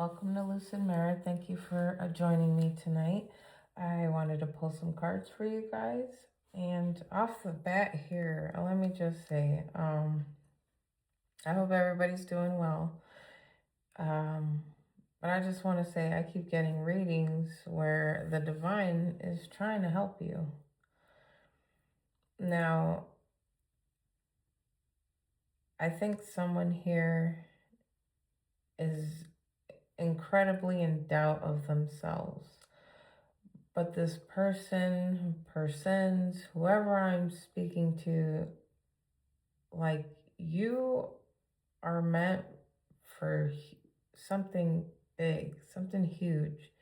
Welcome to Lucid Mirror. Thank you for joining me tonight. I wanted to pull some cards for you guys. And off the bat here, let me just say, I hope everybody's doing well. But I just want to say I keep getting readings where the divine is trying to help you. Now, I think someone here is incredibly in doubt of themselves. But this persons, whoever I'm speaking to, like, you are meant for something big, something huge.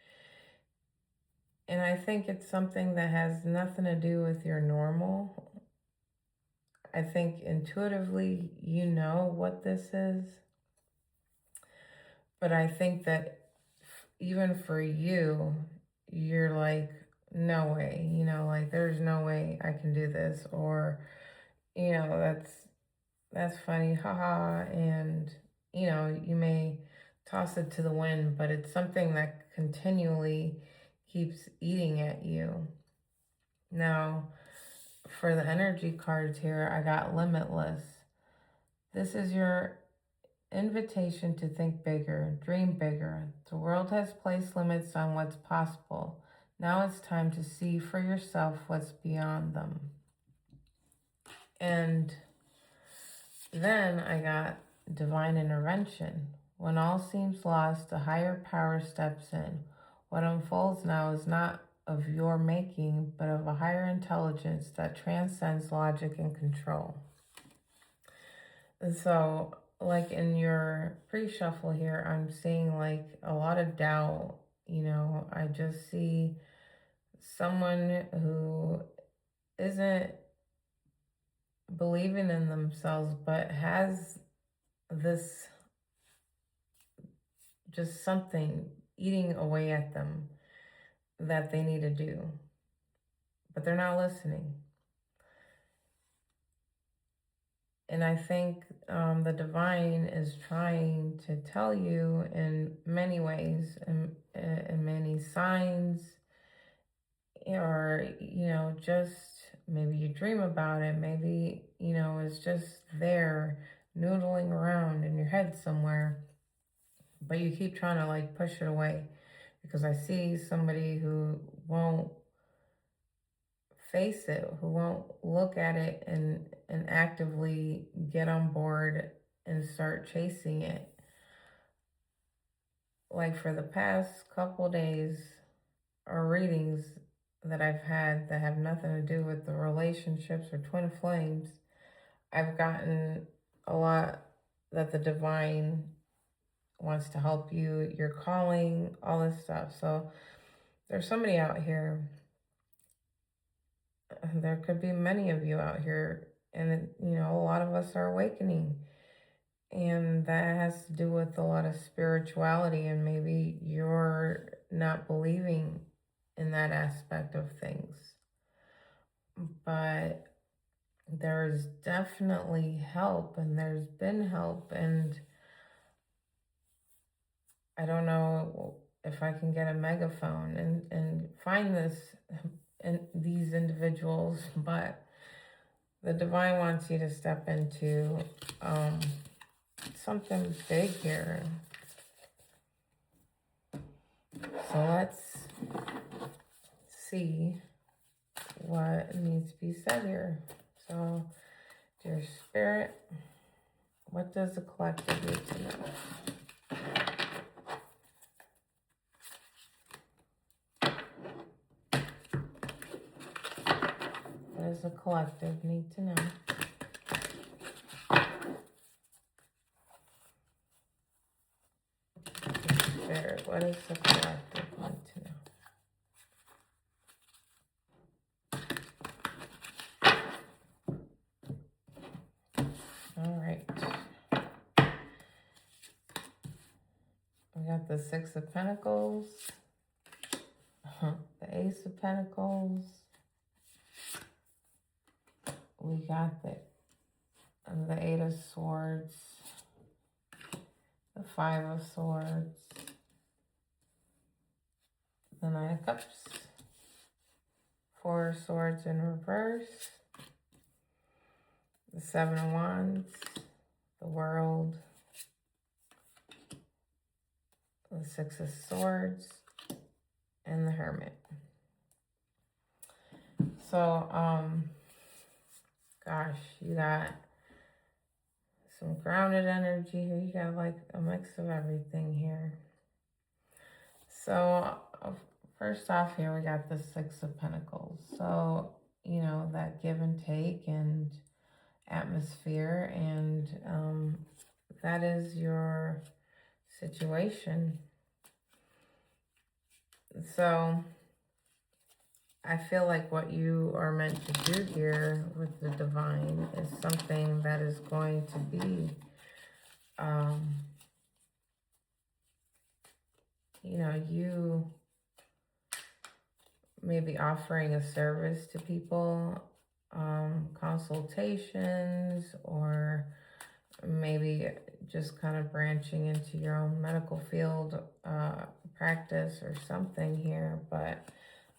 And I think it's something that has nothing to do with your normal. I think intuitively you know what this is. But I think that even for you, you're like, no way, like there's no way I can do this, or, that's funny, haha, and, you may toss it to the wind, but it's something that continually keeps eating at you. Now, for the energy cards here, I got limitless. This is your invitation to think bigger, dream bigger. The world has placed limits on what's possible. Now it's time to see for yourself what's beyond them. And then I got divine intervention. When all seems lost, a higher power steps in. What unfolds now is not of your making, but of a higher intelligence that transcends logic and control. And so, like in your pre-shuffle here, I'm seeing like a lot of doubt. I just see someone who isn't believing in themselves, but has this just something eating away at them that they need to do, but they're not listening. And I think the divine is trying to tell you in many ways, in many signs, or, just maybe you dream about it. Maybe, it's just there noodling around in your head somewhere, but you keep trying to like push it away, because I see somebody who won't face it, who won't look at it and actively get on board and start chasing it. Like for the past couple days, or readings that I've had that have nothing to do with the relationships or twin flames, I've gotten a lot that the divine wants to help you, you're calling, all this stuff. So there's somebody out here. There could be many of you out here, and a lot of us are awakening, and that has to do with a lot of spirituality, and maybe you're not believing in that aspect of things. But there's definitely help, and there's been help, and I don't know if I can get a megaphone and find these individuals, but the divine wants you to step into something big here. So let's see what needs to be said here. So, dear Spirit, what does the collective need to know? What does the collective need to know? Spirit, what does the collective need to know? All right. We got the Six of Pentacles, the Ace of Pentacles. We got the Eight of Swords, the Five of Swords, the Nine of Cups, Four of Swords in reverse, the Seven of Wands, the World, the Six of Swords, and the Hermit. So, gosh, you got some grounded energy here. You got like a mix of everything here. So, first off here, we got the Six of Pentacles. So, you know, that give and take and atmosphere, and that is your situation. So I feel like what you are meant to do here with the divine is something that is going to be, you know, you maybe offering a service to people, consultations, or maybe just kind of branching into your own medical field practice or something here. But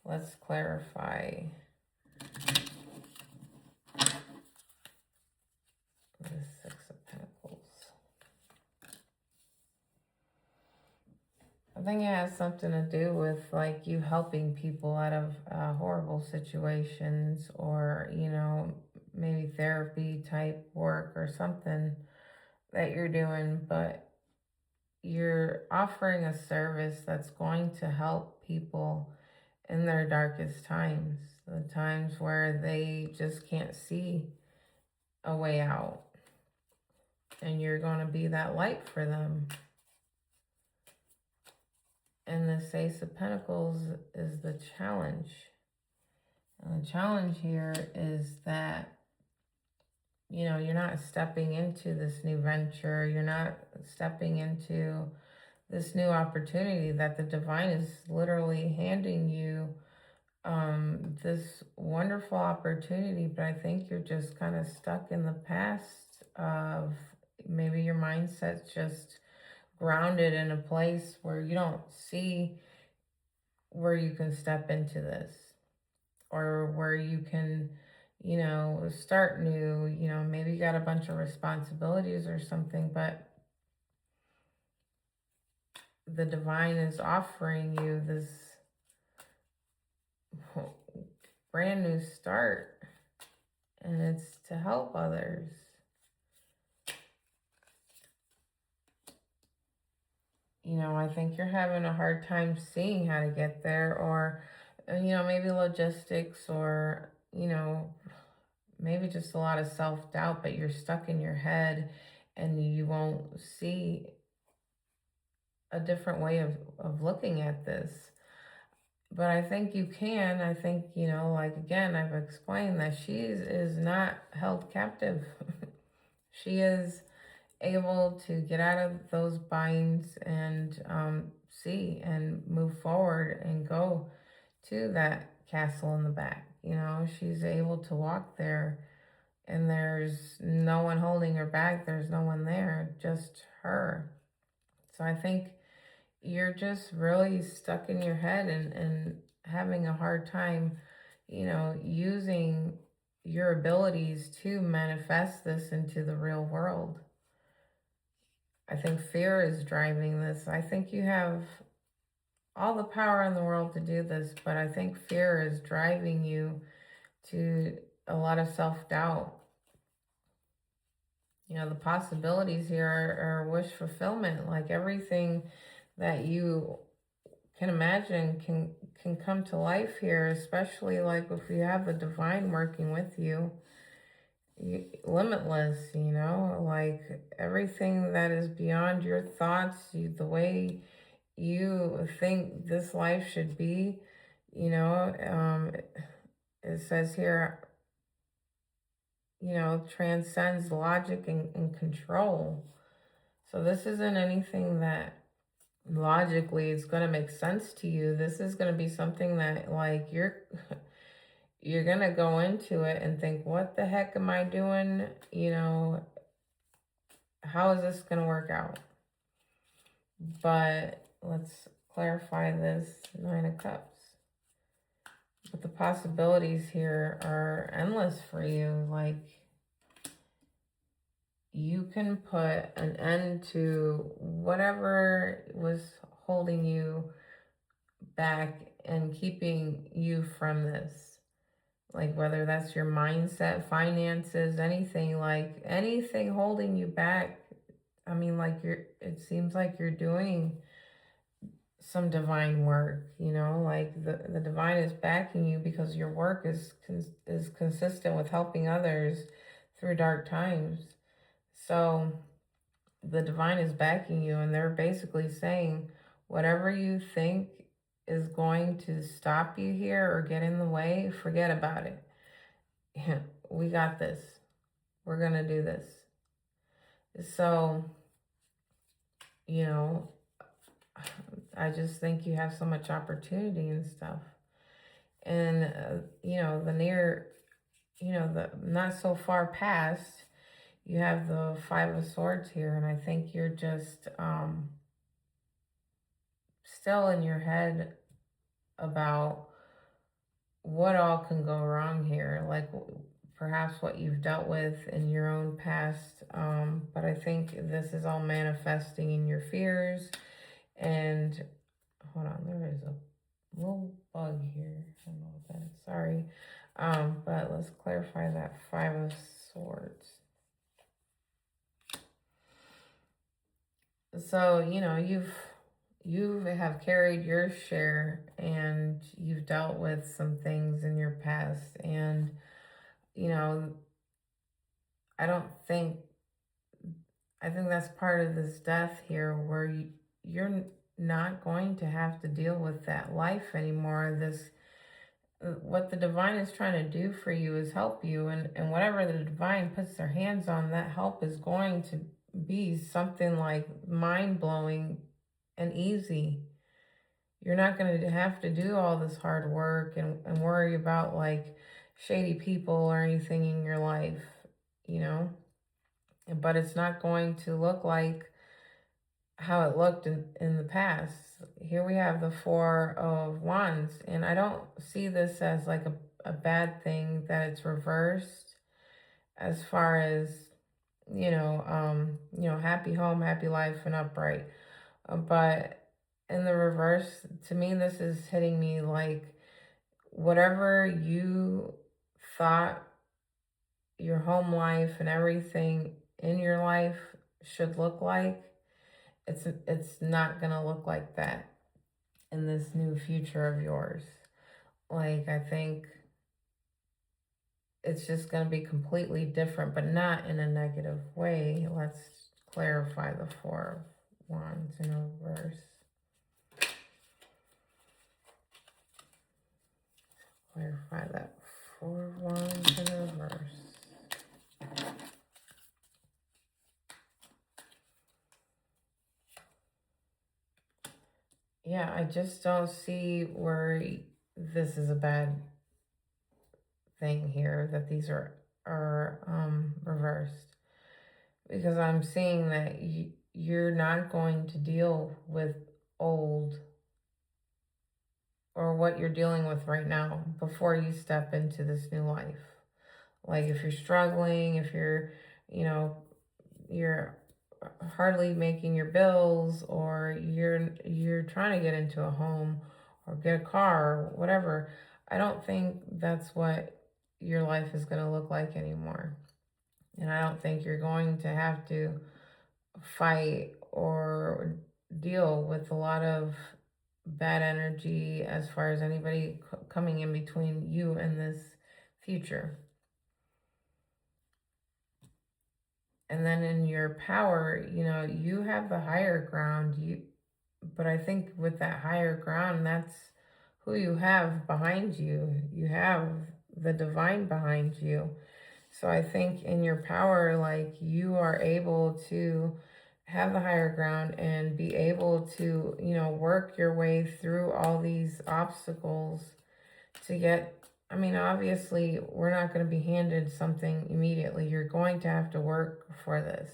let's clarify the Six of Pentacles. I think it has something to do with like you helping people out of horrible situations, or, you know, maybe therapy type work or something that you're doing, but you're offering a service that's going to help people in their darkest times, the times where they just can't see a way out. And you're going to be that light for them. And the Ace of Pentacles is the challenge. And the challenge here is that, you know, you're not stepping into this new venture. You're not stepping into this new opportunity that the divine is literally handing you, this wonderful opportunity. But I think you're just kind of stuck in the past of maybe your mindset's just grounded in a place where you don't see where you can step into this, or where you can, you know, start new. You know, maybe you got a bunch of responsibilities or something, but the divine is offering you this brand new start, and it's to help others. You know, I think you're having a hard time seeing how to get there, or, you know, maybe logistics, or, you know, maybe just a lot of self-doubt, but you're stuck in your head and you won't see a different way of looking at this. But I think you can. I think, you know, like, again, I've explained that she is not held captive. She is able to get out of those binds and see and move forward and go to that castle in the back. You know, she's able to walk there, and there's no one holding her back. There's no one there, just her. So I think you're just really stuck in your head and having a hard time, you know, using your abilities to manifest this into the real world. I think fear is driving this. I think you have all the power in the world to do this, but I think fear is driving you to a lot of self-doubt. You know, the possibilities here are wish fulfillment. Like, everything that you can imagine can come to life here, especially like if you have the divine working with you. Limitless, you know, like everything that is beyond your thoughts, the way you think this life should be, you know, it says here, you know, transcends logic and control. So this isn't anything that logically is going to make sense to you. This is going to be something that, like, you're going to go into it and think, what the heck am I doing? You know, how is this going to work out? But let's clarify this Nine of Cups. But the possibilities here are endless for you. Like, you can put an end to whatever was holding you back and keeping you from this. Like, whether that's your mindset, finances, anything, like anything holding you back. I mean, like, it seems like you're doing some divine work, you know, like the divine is backing you because your work is consistent with helping others through dark times. So the divine is backing you, and they're basically saying whatever you think is going to stop you here or get in the way, forget about it. We got this. We're going to do this. So, you know, I just think you have so much opportunity and stuff. And, you know, the not so far past, you have the Five of Swords here. And I think you're just still in your head about what all can go wrong here. Like, perhaps what you've dealt with in your own past. But I think this is all manifesting in your fears. And hold on, there is a little bug here. I don't know what that is. Sorry. But let's clarify that Five of Swords. So, you know, you have carried your share, and you've dealt with some things in your past. And, you know, I think that's part of this death here, where you're not going to have to deal with that life anymore. What the divine is trying to do for you is help you, and whatever the divine puts their hands on, that help is going to be something like mind-blowing and easy. You're not going to have to do all this hard work and worry about like shady people or anything in your life, you know. But it's not going to look like how it looked in the past. Here we have the Four of Wands, and I don't see this as like a bad thing that it's reversed, as far as, you know, happy home, happy life, and upright. But in the reverse, to me, this is hitting me like whatever you thought your home life and everything in your life should look like, it's not gonna look like that in this new future of yours. Like, I think it's just gonna be completely different, but not in a negative way. Let's clarify the Four of Wands in reverse. Clarify that Four of Wands in reverse. Yeah, I just don't see where this is a bad thing here, that these are reversed, because I'm seeing that you're not going to deal with old or what you're dealing with right now before you step into this new life. Like, if you're struggling, if you're, you know, you're hardly making your bills, or you're trying to get into a home or get a car or whatever, I don't think that's what your life is going to look like anymore. And I don't think you're going to have to fight or deal with a lot of bad energy as far as anybody coming in between you and this future. And then in your power, you know, you have the higher ground. But I think with that higher ground, that's who you have behind you. You have the divine behind you. So I think in your power, like, you are able to have the higher ground and be able to, you know, work your way through all these obstacles to get. I mean, obviously, we're not going to be handed something immediately. You're going to have to work for this.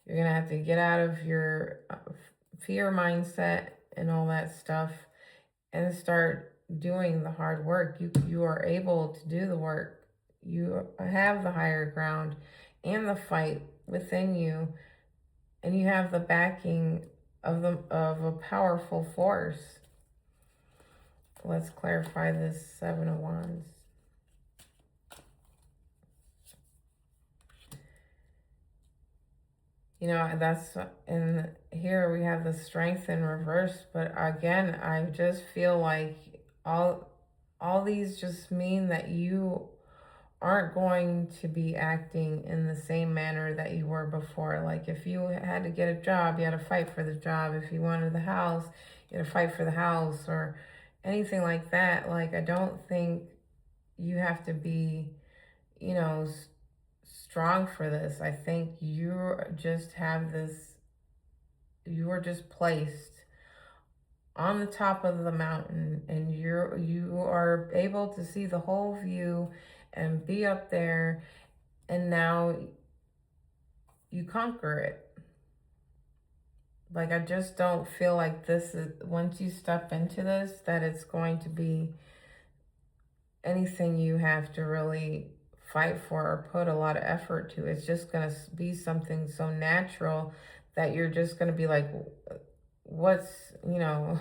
You're going to have to get out of your fear mindset and all that stuff and start doing the hard work. You are able to do the work. You have the higher ground and the fight within you, and you have the backing of a powerful force. Let's clarify this Seven of Wands. You know, that's, and here we have the Strength in reverse, but again, I just feel like all these just mean that you aren't going to be acting in the same manner that you were before. Like if you had to get a job, you had to fight for the job. If you wanted the house, you had to fight for the house, or anything like that. Like I don't think you have to be, you know, strong for this. I think you just have this, you are just placed on the top of the mountain, and you are able to see the whole view and be up there, and now you conquer it. Like I just don't feel like this is, once you step into this, that it's going to be anything you have to really fight for or put a lot of effort to. It's just going to be something so natural that you're just going to be like, what's, you know,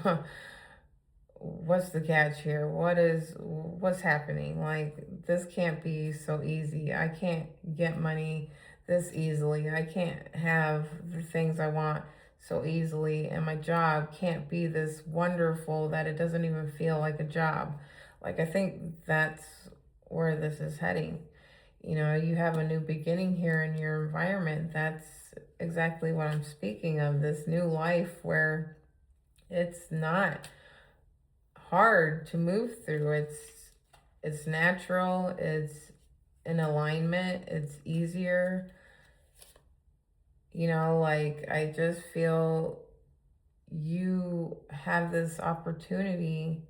what's the catch here? What's happening? Like, this can't be so easy. I can't get money this easily. I can't have the things I want so easily. And my job can't be this wonderful that it doesn't even feel like a job. Like, I think that's where this is heading. You know, you have a new beginning here in your environment. That's exactly what I'm speaking of. This new life where it's not hard to move through. It's natural, it's in alignment, it's easier. You know, like I just feel you have this opportunity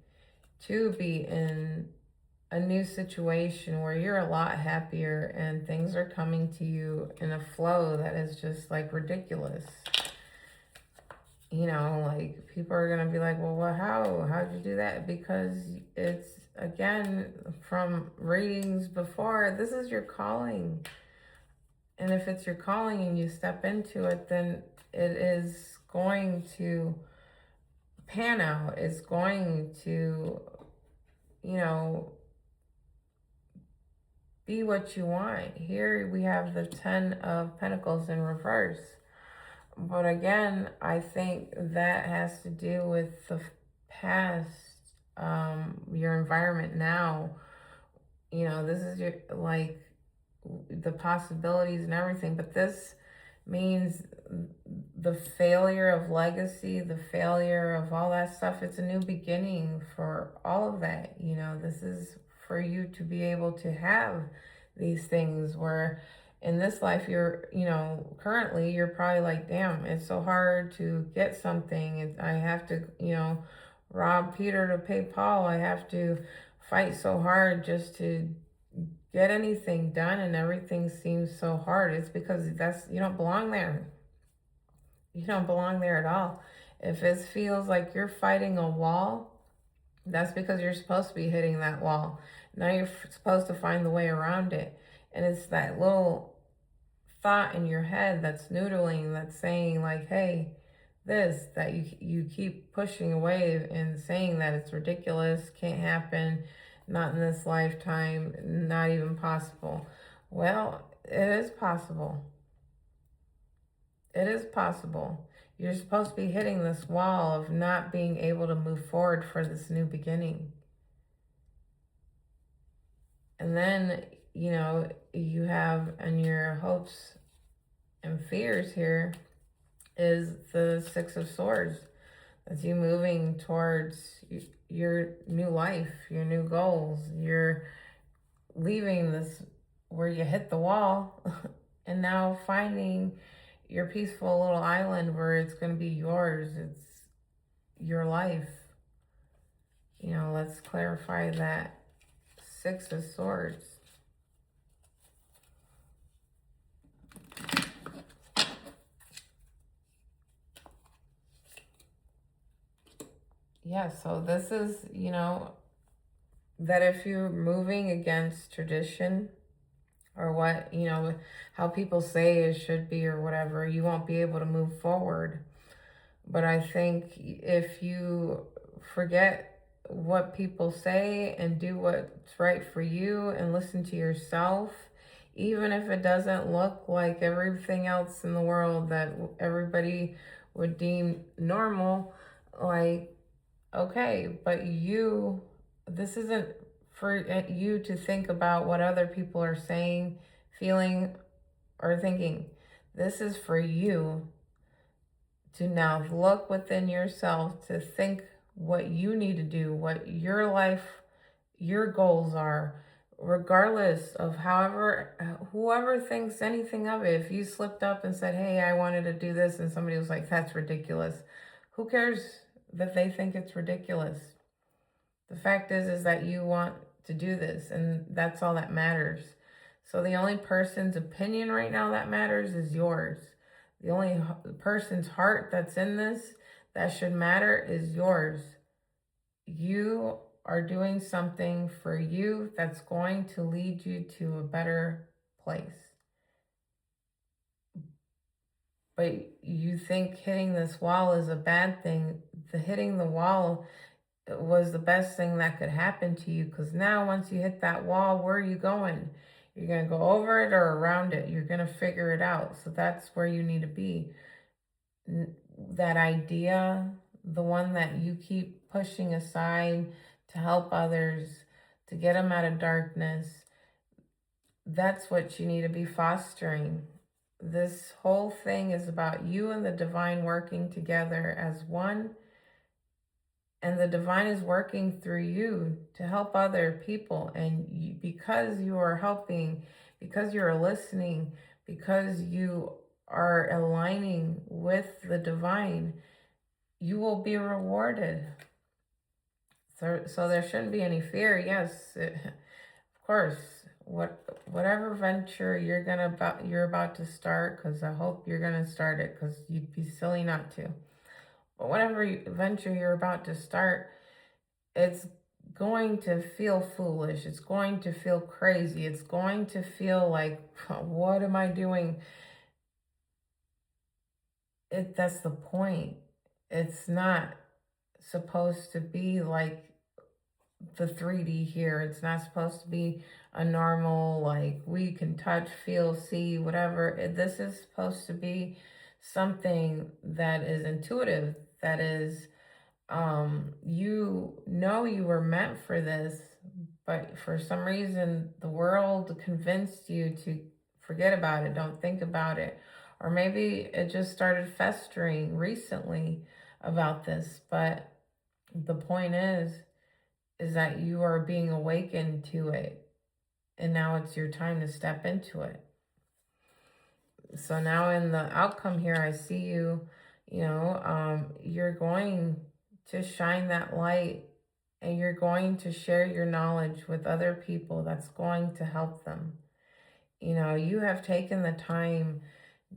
to be in a new situation where you're a lot happier and things are coming to you in a flow that is just like ridiculous. You know, like people are going to be like, well, how'd you do that? Because it's, again, from readings before, this is your calling. And if it's your calling and you step into it, then it is going to pan out. It's going to, you know, be what you want. Here we have the 10 of Pentacles in reverse. But again, I think that has to do with the past, your environment now. You know, this is your, like, the possibilities and everything. But this means the failure of legacy, the failure of all that stuff. It's a new beginning for all of that. You know, this is for you to be able to have these things where in this life you're, you know, currently you're probably like, damn, it's so hard to get something. I have to, you know, rob Peter to pay Paul. I have to fight so hard just to get anything done, and everything seems so hard. It's because you don't belong there. You don't belong there at all. If it feels like you're fighting a wall, that's because you're supposed to be hitting that wall. Now you're supposed to find the way around it. And it's that little thought in your head that's noodling, that's saying like, hey, this, that you keep pushing away and saying that it's ridiculous, can't happen, not in this lifetime, not even possible. Well, it is possible. It is possible. You're supposed to be hitting this wall of not being able to move forward for this new beginning. And then, you know, you have, and your hopes and fears here is the Six of Swords. That's you moving towards your new life, your new goals. You're leaving this where you hit the wall and now finding your peaceful little island where it's going to be yours. It's your life. You know, let's clarify that Six of Swords. Yeah, so this is, that if you're moving against tradition or what, how people say it should be or whatever, you won't be able to move forward. But I think if you forget what people say and do what's right for you and listen to yourself, even if it doesn't look like everything else in the world that everybody would deem normal, like, okay, but this isn't for you to think about what other people are saying, feeling, or thinking. This is for you to now look within yourself to think what you need to do, what your life, your goals are, regardless of whoever thinks anything of it. If you slipped up and said, hey, I wanted to do this, and somebody was like, that's ridiculous, who cares that they think it's ridiculous? The fact is that you want to do this, and that's all that matters. So the only person's opinion right now that matters is yours. The only person's heart that's in this that should matter is yours. You are doing something for you that's going to lead you to a better place. But you think hitting this wall is a bad thing. Hitting the wall was the best thing that could happen to you, because now once you hit that wall, where are you going? You're going to go over it or around it. You're going to figure it out. So that's where you need to be. That idea, the one that you keep pushing aside to help others, to get them out of darkness, that's what you need to be fostering. This whole thing is about you and the divine working together as one, and the divine is working through you to help other people. And because you are helping, because you're listening, because you are aligning with the divine, you will be rewarded. So there shouldn't be any fear. Yes, of course. Whatever venture you're about to start, because I hope you're gonna start it, because you'd be silly not to. But whatever venture you're about to start, it's going to feel foolish. It's going to feel crazy. It's going to feel like, what am I doing? That's the point. It's not supposed to be like the 3D here. It's not supposed to be a normal, like, we can touch, feel, see, whatever. This is supposed to be something that is intuitive, that is, you were meant for this, but for some reason the world convinced you to forget about it, don't think about it. Or maybe it just started festering recently about this. But the point is that you are being awakened to it, and now it's your time to step into it. So now in the outcome here, I see you're going to shine that light, and you're going to share your knowledge with other people that's going to help them. You have taken the time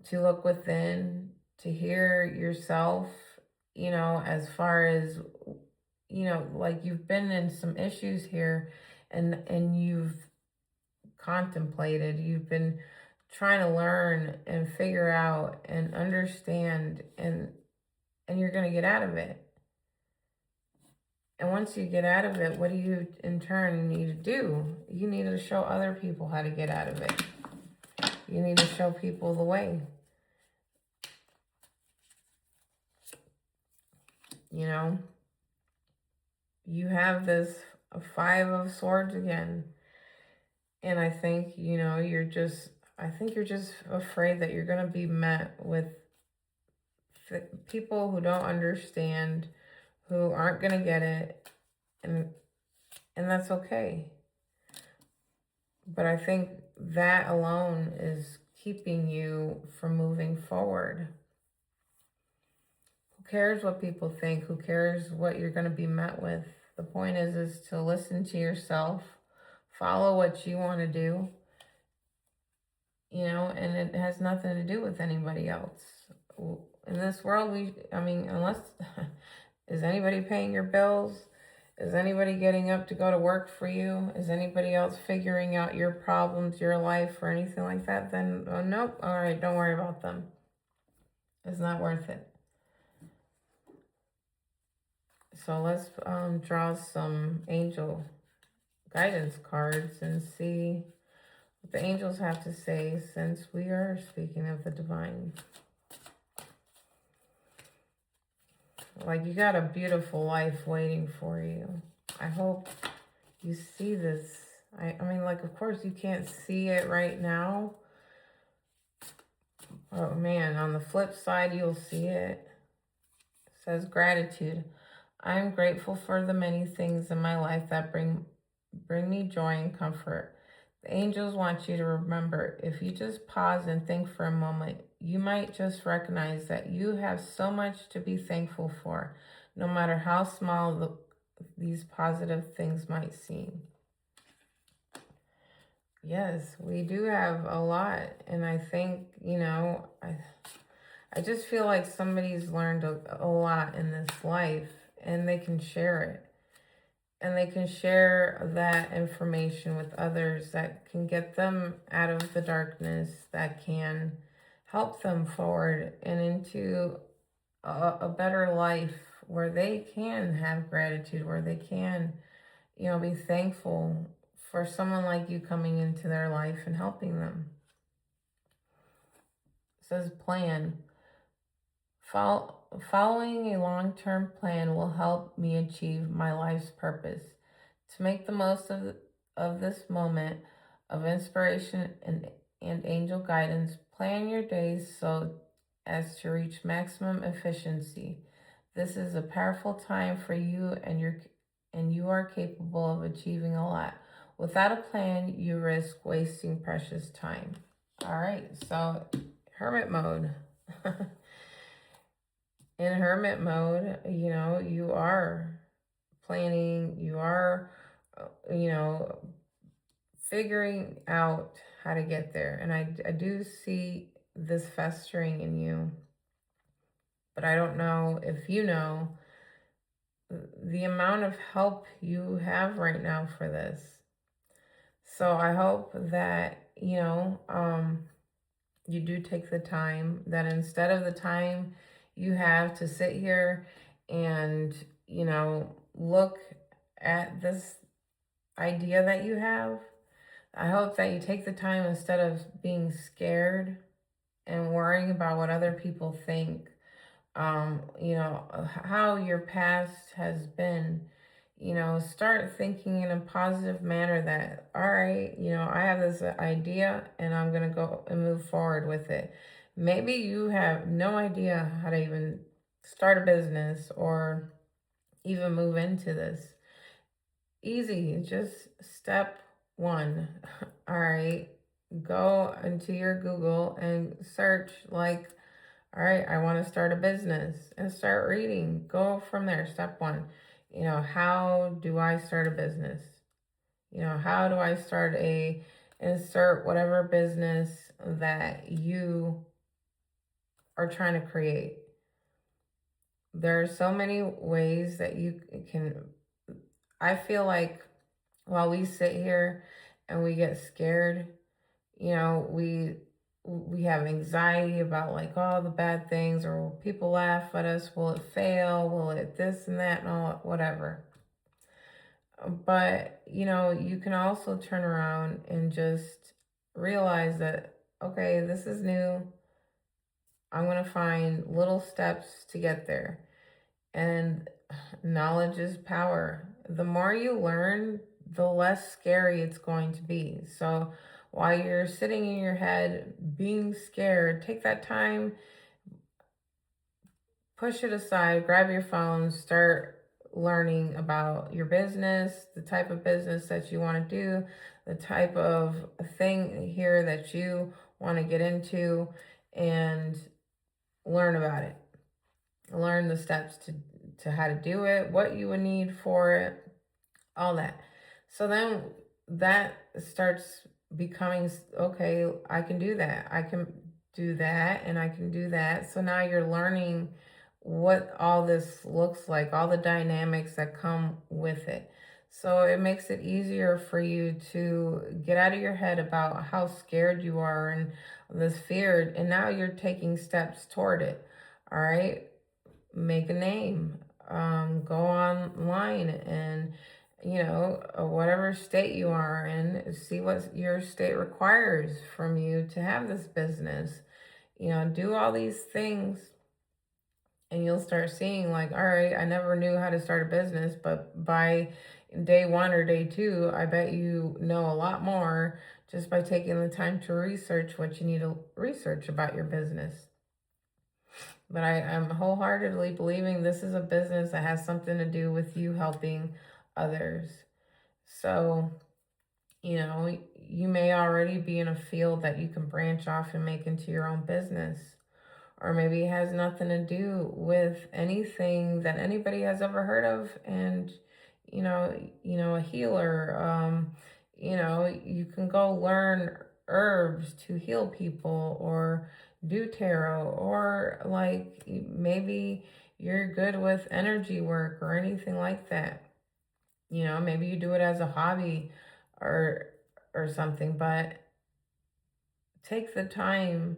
to look within, to hear yourself, as far as, like, you've been in some issues here, and you've contemplated, you've been trying to learn and figure out and understand, and you're going to get out of it. And once you get out of it, what do you in turn need to do? You need to show other people how to get out of it. You need to show people the way. You have this 5 of Swords again. And I think, you're just afraid that you're going to be met with people who don't understand, who aren't going to get it. And that's okay. But I think that alone is keeping you from moving forward. Who cares what people think? Who cares what you're going to be met with? The point is to listen to yourself, follow what you want to do, and it has nothing to do with anybody else. In this world, unless Is anybody paying your bills? Is anybody getting up to go to work for you? Is anybody else figuring out your problems, your life, or anything like that? Then, oh, nope. All right, don't worry about them. It's not worth it. So let's draw some angel guidance cards and see what the angels have to say, since we are speaking of the divine. Like, you got a beautiful life waiting for you. I hope you see this. I mean, like, of course you can't see it right now. Oh man, on the flip side, you'll see it. It says gratitude. I am grateful for the many things in my life that bring me joy and comfort. The angels want you to remember, if you just pause and think for a moment, you might just recognize that you have so much to be thankful for, no matter how small these positive things might seem. Yes, we do have a lot. And I think, I just feel like somebody's learned a lot in this life, and they can share it. And they can share that information with others that can get them out of the darkness, that can help them forward and into a better life where they can have gratitude, where they can, be thankful for someone like you coming into their life and helping them. It says plan. Following a long-term plan will help me achieve my life's purpose. To make the most of this moment of inspiration and angel guidance, plan your days so as to reach maximum efficiency. This is a powerful time for you, and you are capable of achieving a lot. Without a plan, you risk wasting precious time. All right, so hermit mode. In hermit mode, you are planning, you are, figuring out how to get there. And I do see this festering in you, but I don't know if you know the amount of help you have right now for this. So I hope that, you do take the time, that instead of the time you have to sit here and, look at this idea that you have, I hope that you take the time, instead of being scared and worrying about what other people think, how your past has been, start thinking in a positive manner that, all right, I have this idea and I'm going to go and move forward with it. Maybe you have no idea how to even start a business or even move into this. Easy, just step one. All right, go into your Google and search, like, all right, I want to start a business, and start reading. Go from there. Step one, how do I start a business? How do I start insert whatever business that you are trying to create? There are so many ways that you can. I feel like while we sit here and we get scared, we have anxiety about, like, all the bad things, or will people laugh at us? Will it fail? Will it this and that and all, whatever. But, you can also turn around and just realize that, okay, this is new. I'm going to find little steps to get there. And knowledge is power. The more you learn, the less scary it's going to be. So while you're sitting in your head being scared, take that time, push it aside, grab your phone, start learning about your business, the type of business that you want to do, the type of thing here that you want to get into, and learn about it. Learn the steps to how to do it, what you would need for it, all that. So then that starts becoming, okay, I can do that. I can do that, and I can do that. So now you're learning what all this looks like, all the dynamics that come with it. So it makes it easier for you to get out of your head about how scared you are and this fear. And now you're taking steps toward it. All right. Make a name. Go online and, whatever state you are in, see what your state requires from you to have this business. Do all these things and you'll start seeing like, all right, I never knew how to start a business, but by day one or day two, I bet you know a lot more just by taking the time to research what you need to research about your business. But I'm wholeheartedly believing this is a business that has something to do with you helping others. So, you may already be in a field that you can branch off and make into your own business. Or maybe it has nothing to do with anything that anybody has ever heard of. And, a healer, you can go learn herbs to heal people or do tarot, or like maybe you're good with energy work or anything like that. Maybe you do it as a hobby or something, but take the time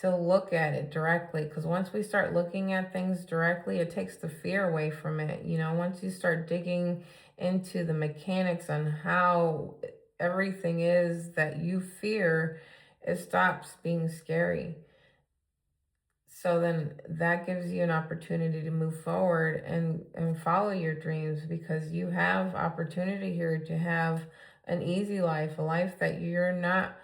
to look at it directly, because once we start looking at things directly, it takes the fear away from it. Once you start digging into the mechanics on how everything is that you fear, it stops being scary. So then that gives you an opportunity to move forward and follow your dreams, because you have opportunity here to have an easy life, a life that you're not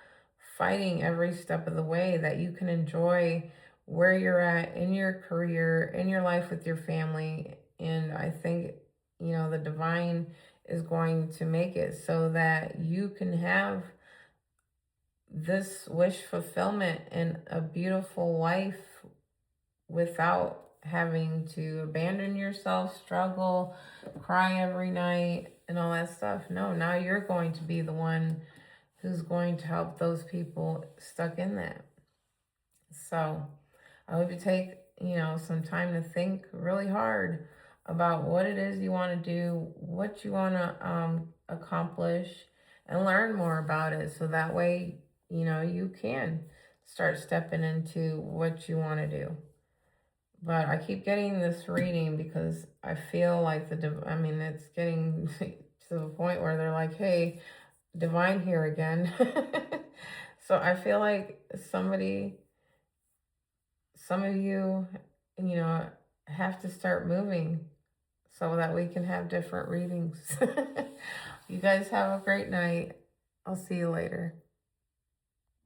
fighting every step of the way, that you can enjoy where you're at in your career, in your life with your family. And I think, the divine is going to make it so that you can have this wish fulfillment and a beautiful life without having to abandon yourself, struggle, cry every night, and all that stuff. No, now you're going to be the one who's going to help those people stuck in that. So I hope you take, some time to think really hard about what it is you want to do, what you want to accomplish, and learn more about it. So that way, you can start stepping into what you want to do. But I keep getting this reading because I feel like it's getting to the point where they're like, hey, divine here again. So I feel like some of you, have to start moving so that we can have different readings. You guys have a great night. I'll see you later.